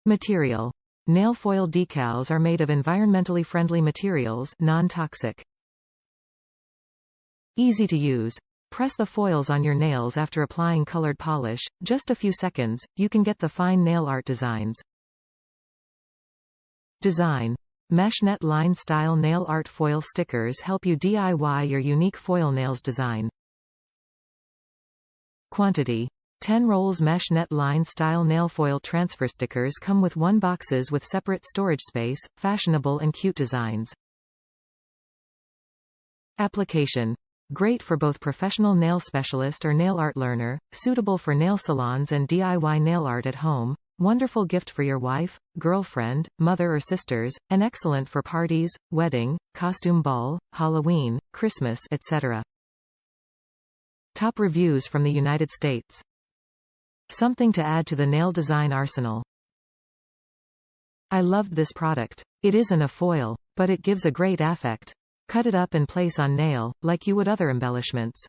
Material. Nail foil decals are made of environmentally friendly materials, non-toxic. Easy to use. Press the foils on your nails after applying colored polish. Just a few seconds, you can get the fine nail art designs. Design. Mesh net line style nail art foil stickers help you DIY your unique foil nails design. Quantity. 10 rolls mesh net line style nail foil transfer stickers come with 1 boxes with separate storage space, fashionable and cute designs. Application. Great for both professional nail specialist or nail art learner, suitable for nail salons and DIY nail art at home, wonderful gift for your wife, girlfriend, mother or sisters, and excellent for parties, wedding, costume ball, Halloween, Christmas, etc. Top reviews from the United States. Something to add to the nail design arsenal. I loved this product. It isn't a foil, but it gives a great effect. Cut it up and place on nail, like you would other embellishments.